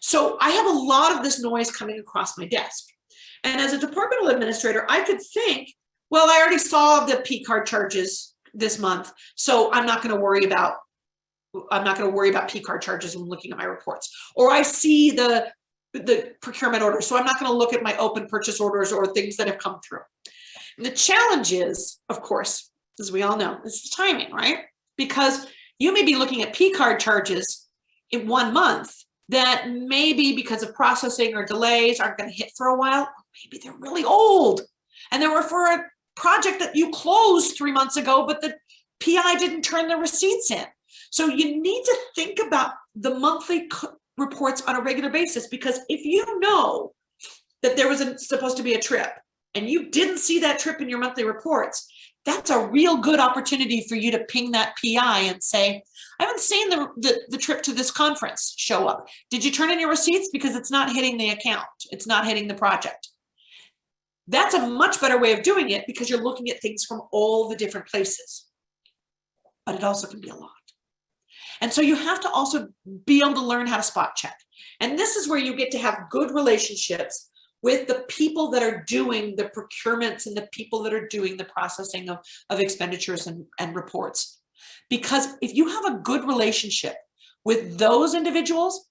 So I have a lot of this noise coming across my desk. And as a departmental administrator, I could think, well, I already saw the P card charges this month, so I'm not going to worry about P card charges when looking at my reports. Or I see the procurement order, so I'm not going to look at my open purchase orders or things that have come through. And the challenge is, of course, as we all know, is the timing, right? Because you may be looking at P card charges in 1 month that maybe because of processing or delays aren't going to hit for a while. Or maybe they're really old and they were for a project that you closed 3 months ago, but the PI didn't turn the receipts in. So you need to think about the monthly reports on a regular basis, because if you know that there was supposed to be a trip and you didn't see that trip in your monthly reports, that's a real good opportunity for you to ping that PI and say, I haven't seen the trip to this conference show up. Did you turn in your receipts? Because it's not hitting the account. It's not hitting the project. That's a much better way of doing it, because you're looking at things from all the different places. But it also can be a lot. And so you have to also be able to learn how to spot check. And this is where you get to have good relationships with the people that are doing the procurements and the people that are doing the processing of expenditures and reports. Because if you have a good relationship with those individuals,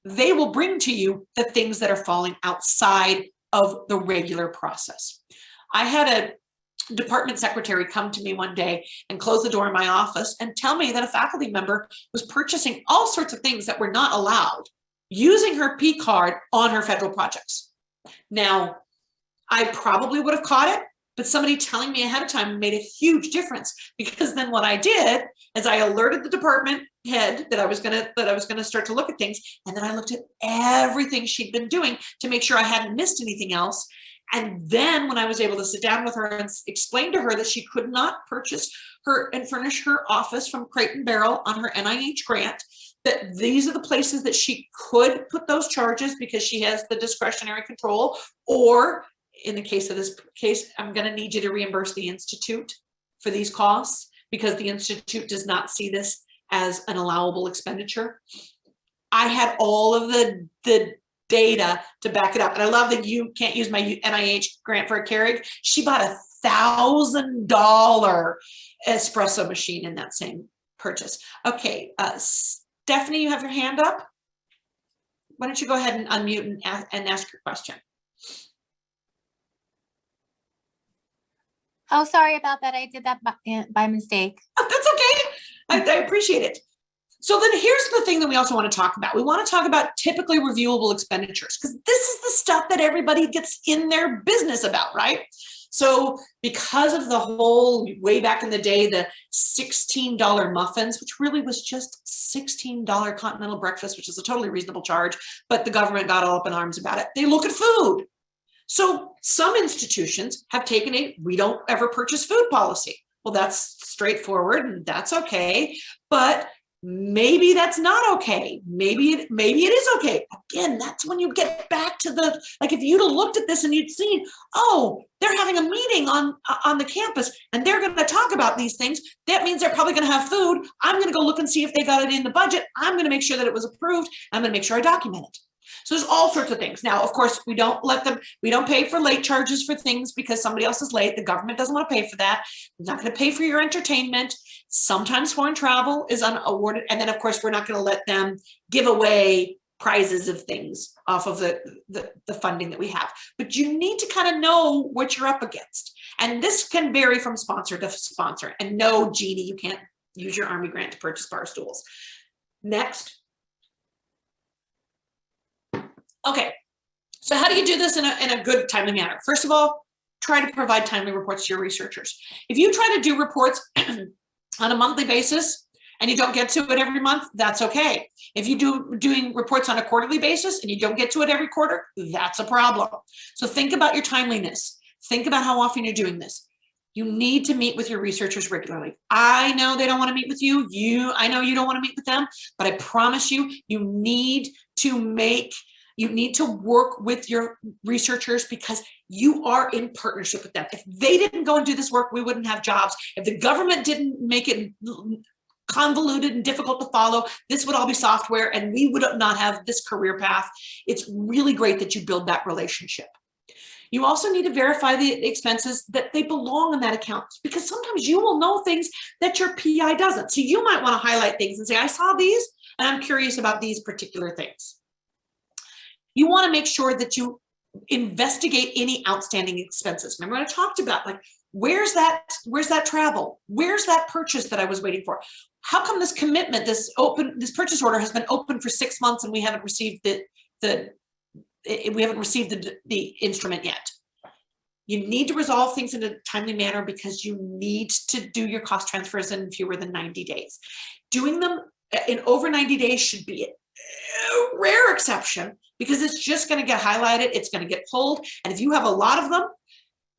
they will bring to you the things that are falling outside of the regular process. I had a department secretary come to me one day and close the door in my office and tell me that a faculty member was purchasing all sorts of things that were not allowed using her P card on her federal projects. Now, I probably would have caught it, but somebody telling me ahead of time made a huge difference, because then what I did is I alerted the department head that I was gonna start to look at things, and then I looked at everything she'd been doing to make sure I hadn't missed anything else. And then when I was able to sit down with her and explain to her that she could not purchase her and furnish her office from Crate and Barrel on her NIH grant, that these are the places that she could put those charges because she has the discretionary control, or in the case of this case, I'm going to need you to reimburse the Institute for these costs because the Institute does not see this as an allowable expenditure. I had all of the data to back it up. And I love that you can't use my NIH grant for a Keurig. She bought a $1,000 espresso machine in that same purchase. Okay, Stephanie, you have your hand up. Why don't you go ahead and unmute and ask your question? Oh, sorry about that. I did that by mistake. Oh, that's okay. I appreciate it. So then here's the thing that we also want to talk about. We want to talk about typically reviewable expenditures, because this is the stuff that everybody gets in their business about, right? So because of the whole, way back in the day, the $16 muffins, which really was just $16 continental breakfast, which is a totally reasonable charge, but the government got all up in arms about it. They look at food. So some institutions have taken a we don't ever purchase food policy. Well, that's straightforward and that's okay, but maybe that's not okay. Maybe it is okay. Again, that's when you get back to the, like, if you'd have looked at this and you'd seen, oh, they're having a meeting on the campus and they're going to talk about these things. That means they're probably going to have food. I'm going to go look and see if they got it in the budget. I'm going to make sure that it was approved. I'm going to make sure I document it. So there's all sorts of things. Now, of course, we don't pay for late charges for things because somebody else is late. The government doesn't want to pay for that. We're not going to pay for your entertainment. Sometimes foreign travel is unawarded. And then, of course, we're not going to let them give away prizes of things off of the funding that we have. But you need to kind of know what you're up against. And this can vary from sponsor to sponsor. And no, Jeannie, you can't use your Army grant to purchase bar stools. Next. Okay, so how do you do this in a good, timely manner? First of all, try to provide timely reports to your researchers. If you try to do reports on a monthly basis and you don't get to it every month, that's okay. If you doing reports on a quarterly basis and you don't get to it every quarter, that's a problem. So think about your timeliness. Think about how often you're doing this. You need to meet with your researchers regularly. I know they don't want to meet with you. I know you don't want to meet with them, but I promise you, you need to work with your researchers because you are in partnership with them. If they didn't go and do this work, we wouldn't have jobs. If the government didn't make it convoluted and difficult to follow, this would all be software and we would not have this career path. It's really great that you build that relationship. You also need to verify the expenses that they belong in that account, because sometimes you will know things that your PI doesn't. So you might want to highlight things and say, I saw these and I'm curious about these particular things. You want to make sure that you investigate any outstanding expenses. Remember what I talked about, like, where's that travel? Where's that purchase that I was waiting for? How come this commitment, this purchase order has been open for 6 months and we haven't received the instrument yet? You need to resolve things in a timely manner because you need to do your cost transfers in fewer than 90 days. Doing them in over 90 days should be a rare exception, because it's just going to get highlighted, it's going to get pulled, and if you have a lot of them,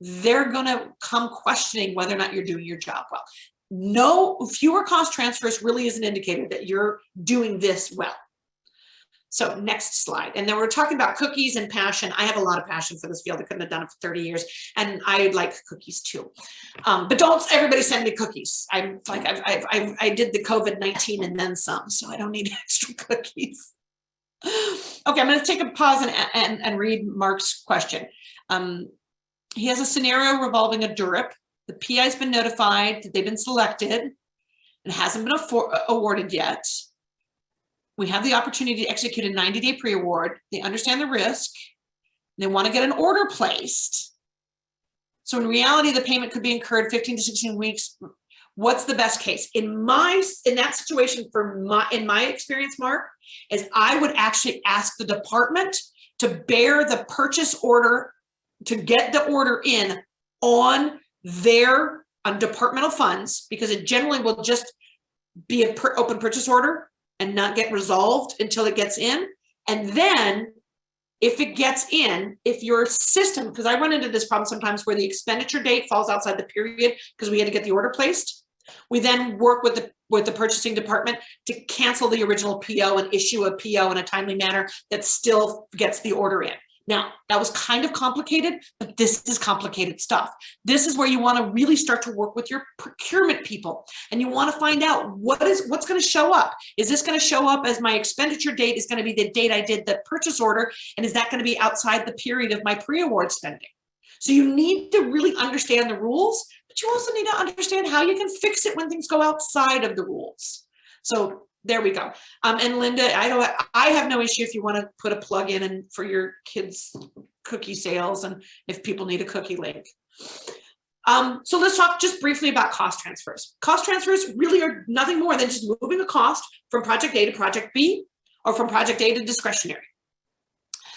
they're going to come questioning whether or not you're doing your job well. No, fewer cost transfers really is an indicator that you're doing this well. So next slide. And then we're talking about cookies and passion. I have a lot of passion for this field. I couldn't have done it for 30 years. And I like cookies too. But don't everybody send me cookies. I did the COVID-19 and then some, so I don't need extra cookies. Okay, I'm going to take a pause and read Mark's question. He has a scenario revolving a DURIP. The PI has been notified that they've been selected and hasn't been awarded yet. We have the opportunity to execute a 90-day pre-award. They understand the risk. They want to get an order placed. So in reality, the payment could be incurred 15 to 16 weeks. What's the best case? In that situation, in my experience, Mark, is I would actually ask the department to bear the purchase order, to get the order in on their departmental funds, because it generally will just be an open purchase order and not get resolved until it gets in. And then if it gets in, if your system, because I run into this problem sometimes where the expenditure date falls outside the period because we had to get the order placed, we then work with the purchasing department to cancel the original PO and issue a PO in a timely manner that still gets the order in. Now, that was kind of complicated, but this is complicated stuff. This is where you want to really start to work with your procurement people, and you want to find out what's going to show up. Is this going to show up as my expenditure date is going to be the date I did the purchase order, and is that going to be outside the period of my pre-award spending? So you need to really understand the rules, but you also need to understand how you can fix it when things go outside of the rules. So there we go. And Linda, I have no issue if you want to put a plug in and for your kids' cookie sales, and if people need a cookie link. So let's talk just briefly about cost transfers. Cost transfers really are nothing more than just moving a cost from project A to project B, or from project A to discretionary.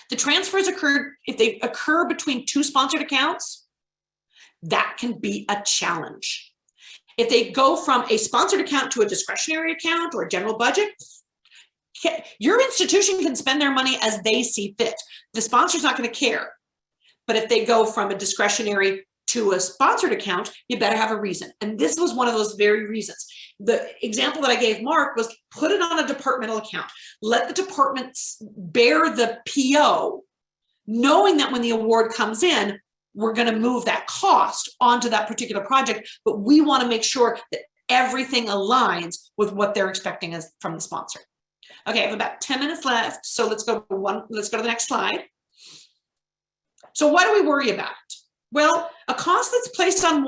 The transfers if they occur between two sponsored accounts, that can be a challenge. If they go from a sponsored account to a discretionary account or a general budget, your institution can spend their money as they see fit. The sponsor's not going to care. But if they go from a discretionary to a sponsored account, you better have a reason. And this was one of those very reasons. The example that I gave Mark was put it on a departmental account. Let the departments bear the PO, knowing that when the award comes in, we're going to move that cost onto that particular project, but we want to make sure that everything aligns with what they're expecting from the sponsor. Okay, I have about 10 minutes left, so let's go to the next slide. So why do we worry about it? Well, a cost that's placed on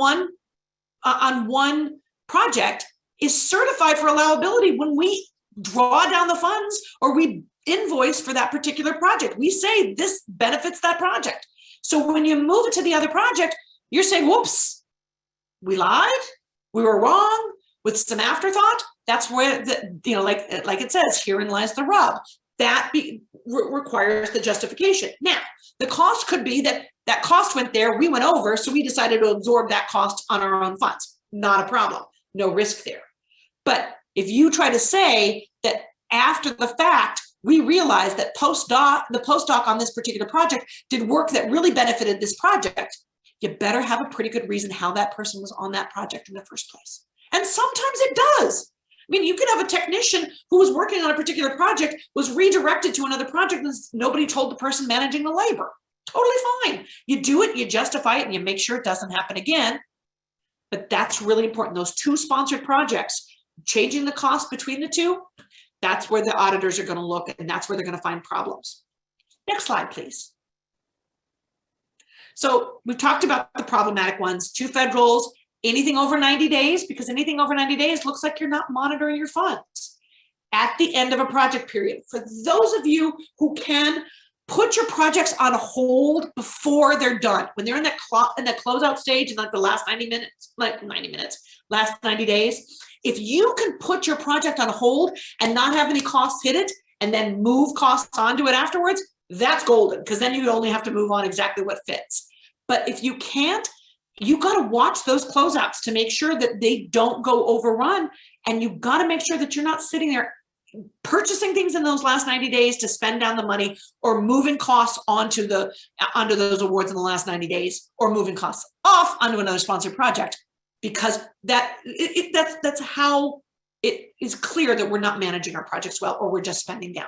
one project is certified for allowability when we draw down the funds or we invoice for that particular project. We say this benefits that project. So when you move it to the other project, you're saying, whoops, we lied, we were wrong, with some afterthought. That's where, like it says, herein lies the rub. That requires the justification. Now, the cost could be that cost went there, we went over, so we decided to absorb that cost on our own funds. Not a problem, no risk there. But if you try to say that after the fact, we realized that the postdoc on this particular project did work that really benefited this project, you better have a pretty good reason how that person was on that project in the first place. And sometimes it does. I mean, you could have a technician who was working on a particular project, was redirected to another project, and nobody told the person managing the labor. Totally fine. You do it, you justify it, and you make sure it doesn't happen again. But that's really important. Those two sponsored projects, changing the cost between the two, that's where the auditors are going to look, and that's where they're going to find problems. Next slide, please. So we've talked about the problematic ones, two federals, anything over 90 days, because anything over 90 days looks like you're not monitoring your funds. At the end of a project period, for those of you who can put your projects on hold before they're done, when they're in that closeout stage in like the last 90 days, if you can put your project on hold and not have any costs hit it and then move costs onto it afterwards, that's golden, because then you only have to move on exactly what fits. But if you can't, you got to watch those closeouts to make sure that they don't go overrun, and you got to make sure that you're not sitting there purchasing things in those last 90 days to spend down the money, or moving costs onto those awards in the last 90 days, or moving costs off onto another sponsored project, because that's how it is clear that we're not managing our projects well, or we're just spending down.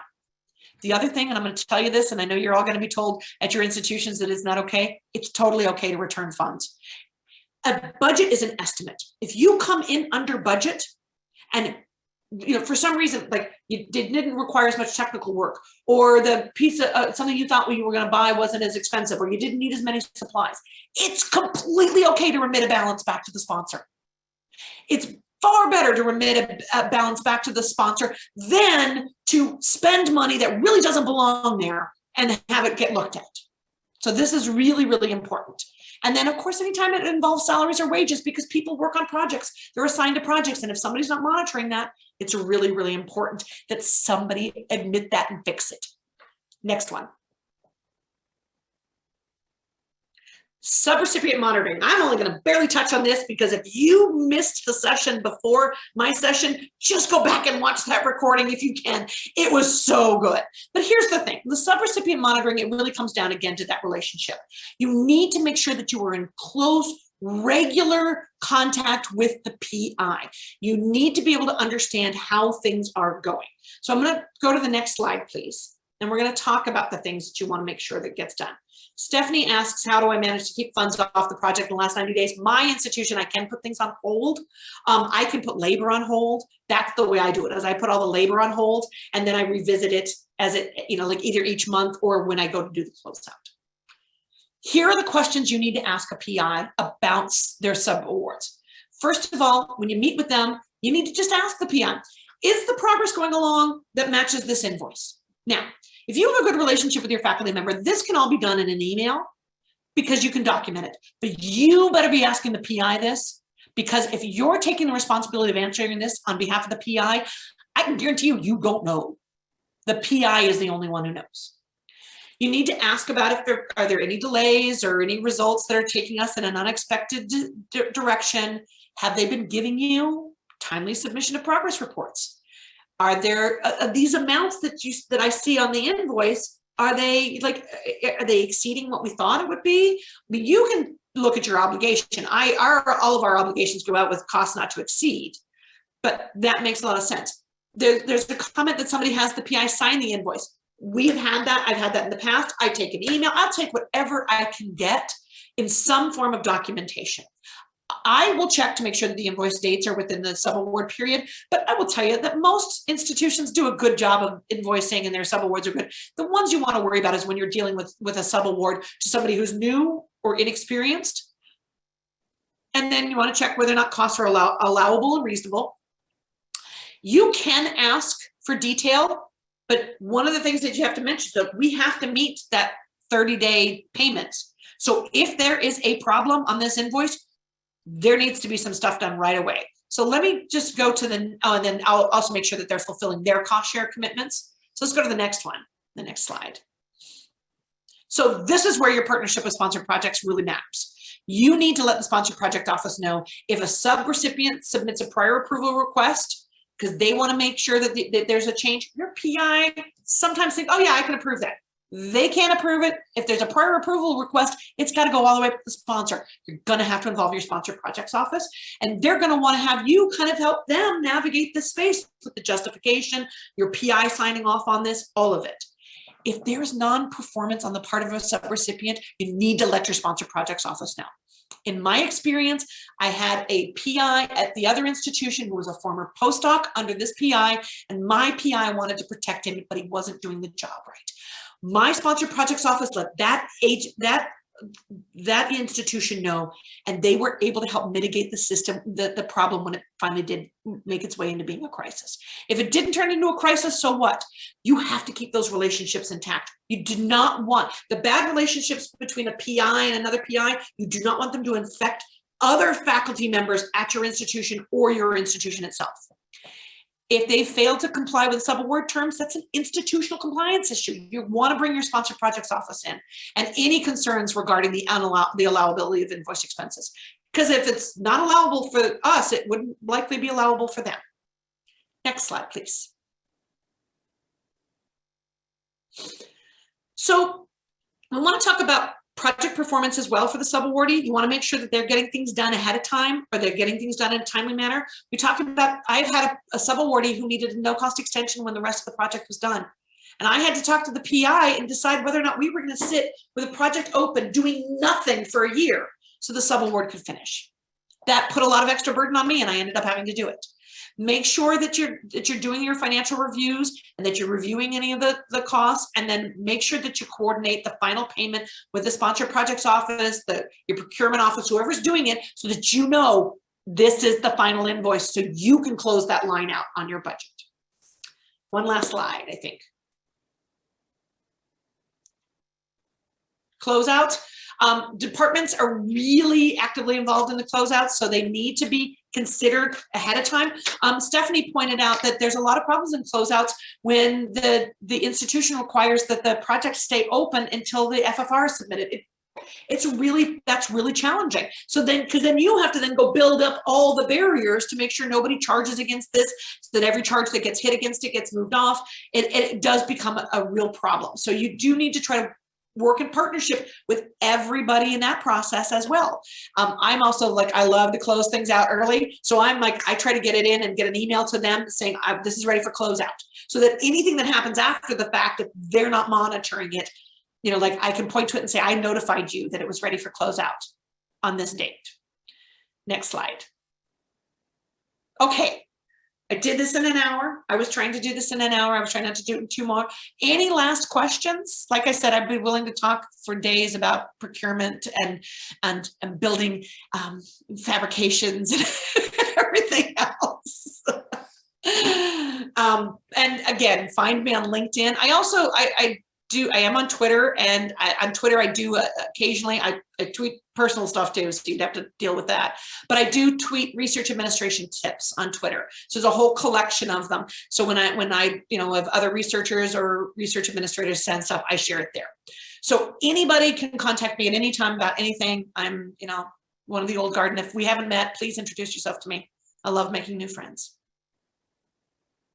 The other thing, and I'm going to tell you this, and I know you're all going to be told at your institutions that it's not okay. It's totally okay to return funds. A budget is an estimate. If you come in under budget, and for some reason, like it didn't require as much technical work, or the piece of something you thought you were going to buy wasn't as expensive, or you didn't need as many supplies, it's completely okay to remit a balance back to the sponsor. It's far better to remit a balance back to the sponsor than to spend money that really doesn't belong there and have it get looked at. So this is really, really important. And then, of course, anytime it involves salaries or wages, because people work on projects, they're assigned to projects. And if somebody's not monitoring that, it's really, really important that somebody admit that and fix it. Next one. Subrecipient monitoring. I'm only going to barely touch on this, because if you missed the session before my session, just go back and watch that recording if you can. It was so good. But here's the thing. The subrecipient monitoring, it really comes down again to that relationship. You need to make sure that you are in close, regular contact with the PI. You need to be able to understand how things are going. So I'm going to go to the next slide, please. And we're going to talk about the things that you want to make sure that gets done. Stephanie asks, how do I manage to keep funds off the project in the last 90 days? My institution, I can put things on hold. I can put labor on hold. That's the way I do it, is I put all the labor on hold, and then I revisit it as it, like either each month or when I go to do the closeout. Here are the questions you need to ask a PI about their sub awards. First of all, when you meet with them, you need to just ask the PI, is the progress going along that matches this invoice? Now, if you have a good relationship with your faculty member, this can all be done in an email, because you can document it. But you better be asking the PI this, because if you're taking the responsibility of answering this on behalf of the PI, I can guarantee you, you don't know. The PI is the only one who knows. You need to ask about if are there any delays or any results that are taking us in an unexpected direction. Have they been giving you timely submission of progress reports? Are there these amounts that I see on the invoice? Are they exceeding what we thought it would be? I mean, you can look at your obligation. All of our obligations go out with costs not to exceed, but that makes a lot of sense. There's a comment that somebody has the PI sign the invoice. We've had that. I've had that in the past. I take an email. I'll take whatever I can get in some form of documentation. I will check to make sure that the invoice dates are within the subaward period, but I will tell you that most institutions do a good job of invoicing and their subawards are good. The ones you want to worry about is when you're dealing with a subaward to somebody who's new or inexperienced. And then you want to check whether or not costs are allowable and reasonable. You can ask for detail, but one of the things that you have to mention is that we have to meet that 30-day payment. So if there is a problem on this invoice, there needs to be some stuff done right away. So let me just go to and then I'll also make sure that they're fulfilling their cost share commitments. So let's go to the next one, the next slide. So this is where your partnership with sponsored projects really matters. You need to let the sponsored project office know if a subrecipient submits a prior approval request because they want to make sure that there's a change. Your PI sometimes think, oh yeah, I can approve that. They can't approve it. If there's a prior approval request, it's got to go all the way to the sponsor. You're going to have to involve your sponsored projects office, and they're going to want to have you kind of help them navigate this space with the justification, your PI signing off on this, all of it. If there's non-performance on the part of a subrecipient, you need to let your sponsored projects office know. In my experience, I had a PI at the other institution who was a former postdoc under this PI, and my PI wanted to protect him, but he wasn't doing the job right. My sponsored projects office let that institution know, and they were able to help mitigate the system, the problem when it finally did make its way into being a crisis. If it didn't turn into a crisis, so what? You have to keep those relationships intact. You do not want the bad relationships between a PI and another PI. You do not want them to infect other faculty members at your institution or your institution itself. If they fail to comply with subaward terms, that's an institutional compliance issue. You want to bring your sponsored projects office in, and any concerns regarding the allowability of invoice expenses. Because if it's not allowable for us, it wouldn't likely be allowable for them. Next slide, please. So I want to talk about project performance as well for the subawardee. You want to make sure that they're getting things done ahead of time, or they're getting things done in a timely manner. We talked about, I've had a subawardee who needed a no-cost extension when the rest of the project was done. And I had to talk to the PI and decide whether or not we were going to sit with a project open doing nothing for a year so the subaward could finish. That put a lot of extra burden on me, and I ended up having to do it. Make sure that you're doing your financial reviews and that you're reviewing any of the costs, and then make sure that you coordinate the final payment with the sponsored projects office, your procurement office, whoever's doing it, so that you know this is the final invoice, so you can close that line out on your budget. One last slide, I think. Closeout. Departments are really actively involved in the closeouts, so they need to be considered ahead of time. Stephanie pointed out that there's a lot of problems in closeouts when the institution requires that the project stay open until the FFR is submitted. That's really challenging. So then, because then you have to then go build up all the barriers to make sure nobody charges against this, so that every charge that gets hit against it gets moved off. It does become a real problem. So you do need to try to work in partnership with everybody in that process as well. I'm also like, I love to close things out early. So I'm like, I try to get it in and get an email to them saying, this is ready for closeout. So that anything that happens after the fact, if they're not monitoring it, you know, like I can point to it and say, I notified you that it was ready for closeout on this date. Next slide. Okay. I did this in an hour. I was trying to do this in an hour. I was trying not to do it in 2 more. Any last questions? Like I said, I'd be willing to talk for days about procurement and building fabrications and everything else. And again, find me on LinkedIn. I also, I am on Twitter, and on Twitter, I do occasionally, I tweet personal stuff too, so you'd have to deal with that. But I do tweet research administration tips on Twitter. So there's a whole collection of them. So when I have other researchers or research administrators send stuff, I share it there. So anybody can contact me at any time about anything. I'm, one of the old guard. And if we haven't met, please introduce yourself to me. I love making new friends.